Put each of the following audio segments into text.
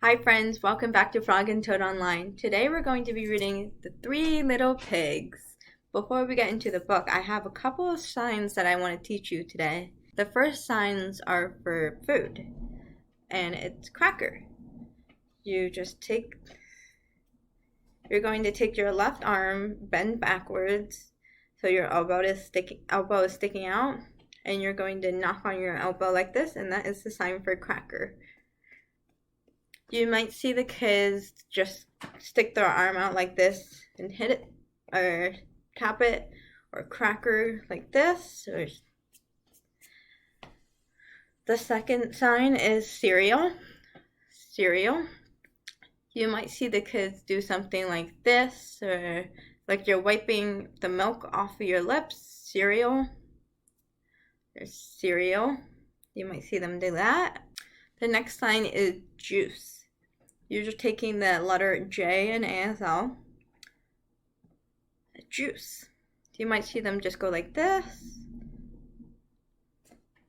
Hi friends, welcome back to Frog and Toad Online. Today we're going to be reading The Three Little Pigs. Before we get into the book, I have a couple of signs that I want to teach you today. The first signs are for food, and it's cracker. You're going to take your left arm, bend backwards, so your elbow is sticking out, and you're going to knock on your elbow like this, and that is the sign for cracker. You might see the kids just stick their arm out like this and hit it, or tap it, or cracker like this. Or the second sign is cereal. Cereal. You might see the kids do something like this, or like you're wiping the milk off of your lips. Cereal. There's cereal. You might see them do that. The next sign is juice. You're just taking the letter J in ASL. Juice. You might see them just go like this.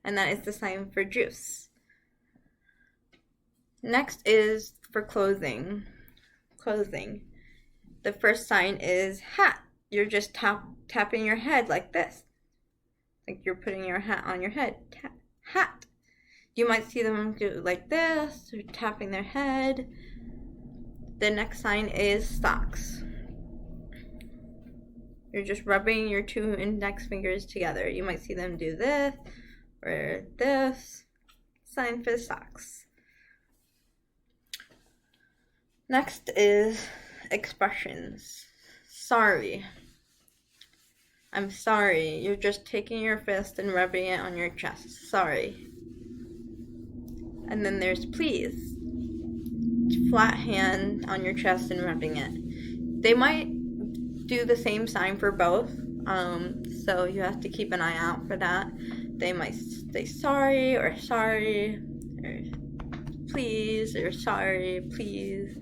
And that is the sign for juice. Next is for clothing. Clothing. The first sign is hat. You're just tapping your head like this. Like you're putting your hat on your head. Hat. You might see them do like this, or tapping their head. The next sign is socks. You're just rubbing your two index fingers together. You might see them do this or this. Sign for the socks. Next is expressions. Sorry. I'm sorry. You're just taking your fist and rubbing it on your chest. Sorry. And then there's please. Flat hand on your chest and rubbing it. They might do the same sign for both, so you have to keep an eye out for that. They might say sorry, or please, or sorry, please.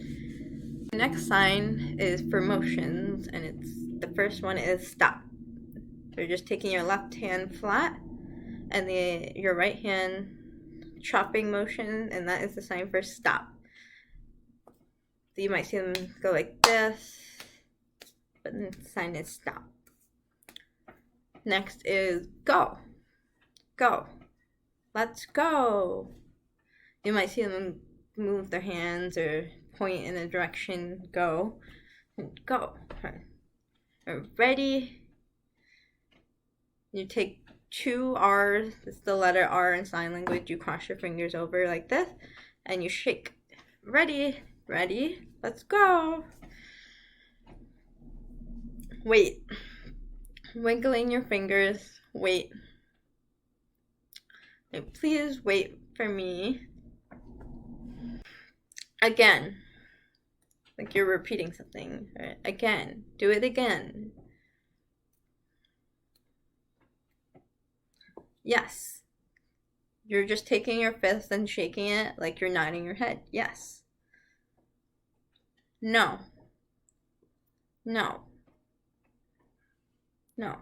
The next sign is for motions, and the first one is stop. So you're just taking your left hand flat and your right hand chopping motion, and that is the sign for stop. You might see them go like this, but the sign is stop. Next is go. Go. Let's go. You might see them move their hands or point in a direction, go. Go. Or ready. You take two R's, it's the letter R in sign language. You cross your fingers over like this, and you shake. Ready. Ready? Let's go. Wait. Wiggling your fingers. Wait. Please wait for me. Again. Like you're repeating something. Again. Do it again. Yes. You're just taking your fist and shaking it like you're nodding your head. Yes. No. No. No.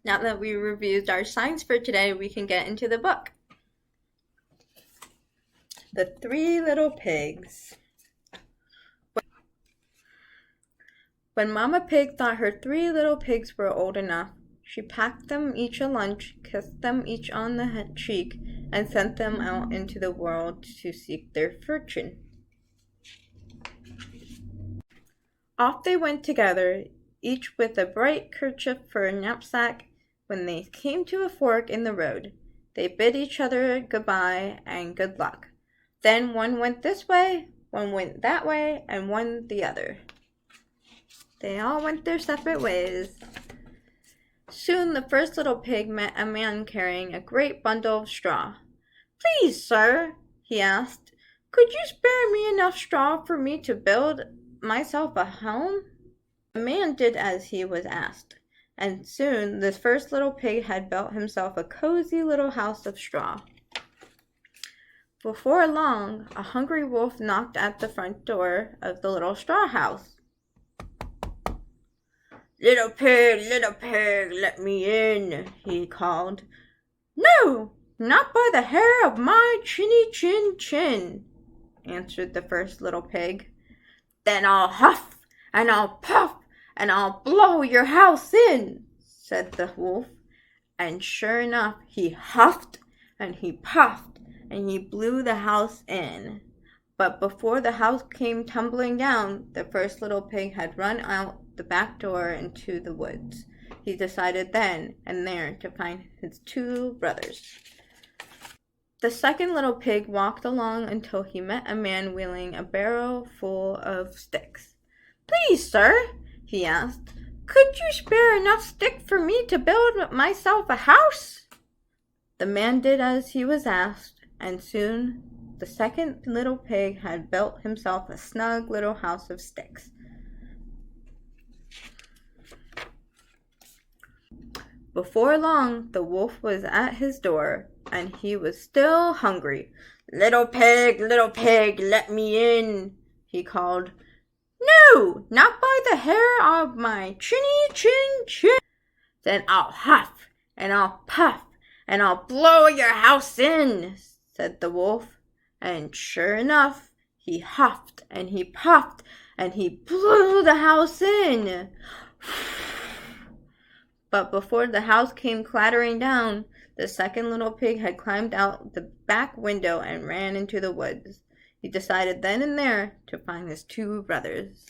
Now that we reviewed our signs for today, we can get into the book. The Three Little Pigs. When Mama Pig thought her 3 little pigs were old enough, she packed them each a lunch, kissed them each on the cheek, and sent them out into the world to seek their fortune. Off they went together, each with a bright kerchief for a knapsack. When they came to a fork in the road, they bid each other goodbye and good luck. Then one went this way, one went that way, and one the other. They all went their separate ways. Soon the first little pig met a man carrying a great bundle of straw. "Please, sir," he asked, "could you spare me enough straw for me to build myself a home?" The man did as he was asked, and soon the first little pig had built himself a cozy little house of straw. Before long, a hungry wolf knocked at the front door of the little straw house. Little pig, let me in," he called. "No, not by the hair of my chinny chin chin," answered the first little pig. Then I'll huff, and I'll puff, and I'll blow your house in, said the wolf. And sure enough, he huffed, and he puffed, and he blew the house in. But before the house came tumbling down, the first little pig had run out the back door into the woods. He decided then and there to find his two brothers. The second little pig walked along until he met a man wheeling a barrow full of sticks. "Please, sir," he asked, "could you spare enough stick for me to build myself a house?" The man did as he was asked, and soon the second little pig had built himself a snug little house of sticks. Before long, the wolf was at his door, and he was still hungry. Little pig, let me in," he called. "No, not by the hair of my chinny chin chin." "Then I'll huff, and I'll puff, and I'll blow your house in," said the wolf. And sure enough, he huffed, and he puffed, and he blew the house in. But before the house came clattering down, the second little pig had climbed out the back window and ran into the woods. He decided then and there to find his two brothers.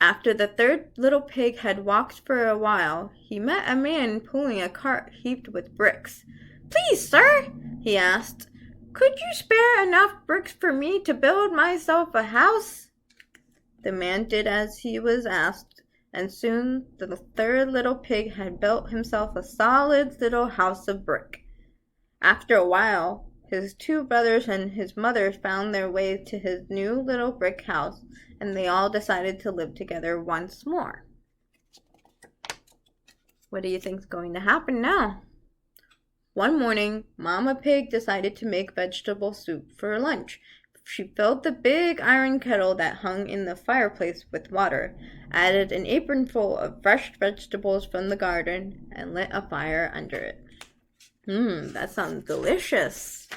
After the third little pig had walked for a while, he met a man pulling a cart heaped with bricks. "Please, sir," he asked, "could you spare enough bricks for me to build myself a house?" The man did as he was asked, and soon the third little pig had built himself a solid little house of brick. After a while, his two brothers and his mother found their way to his new little brick house, and they all decided to live together once more. What do you think's going to happen now? One morning, Mama Pig decided to make vegetable soup for lunch. She filled the big iron kettle that hung in the fireplace with water, added an apronful of fresh vegetables from the garden, and lit a fire under it. That sounds delicious.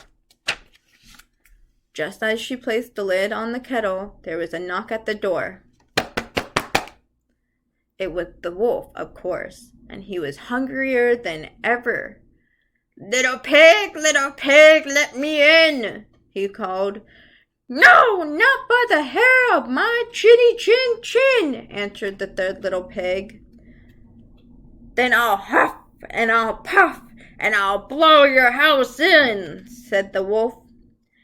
Just as she placed the lid on the kettle, there was a knock at the door. It was the wolf, of course, and he was hungrier than ever. Little pig, let me in," he called. "No, not by the hair of my chinny chin chin," answered the third little pig. "Then I'll huff, and I'll puff, and I'll blow your house in," said the wolf.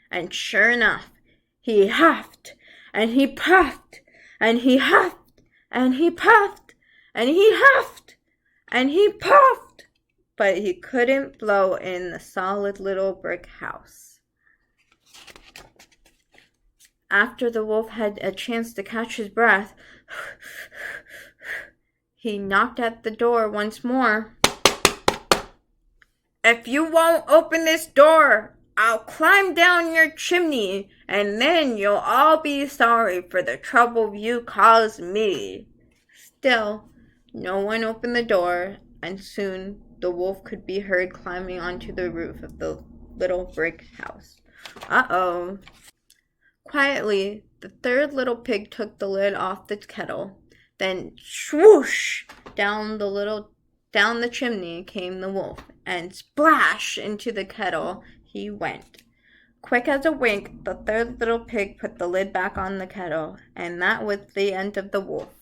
And sure enough, he huffed, and he puffed, and he huffed, and he puffed, and he huffed, and he puffed, but he couldn't blow in the solid little brick house. After the wolf had a chance to catch his breath, he knocked at the door once more. "If you won't open this door, I'll climb down your chimney, and then you'll all be sorry for the trouble you caused me." Still, no one opened the door, and soon the wolf could be heard climbing onto the roof of the little brick house. Uh-oh. Quietly, the third little pig took the lid off the kettle. Then, swoosh, down the chimney came the wolf, and splash into the kettle he went. Quick as a wink, the third little pig put the lid back on the kettle, and that was the end of the wolf.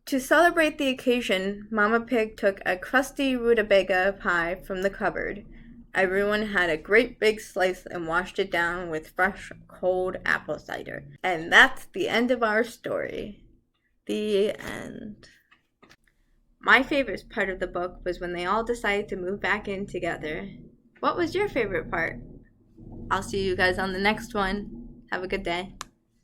To celebrate the occasion, Mama Pig took a crusty rutabaga pie from the cupboard. Everyone had a great big slice and washed it down with fresh, cold apple cider. And that's the end of our story. The end. My favorite part of the book was when they all decided to move back in together. What was your favorite part? I'll see you guys on the next one. Have a good day.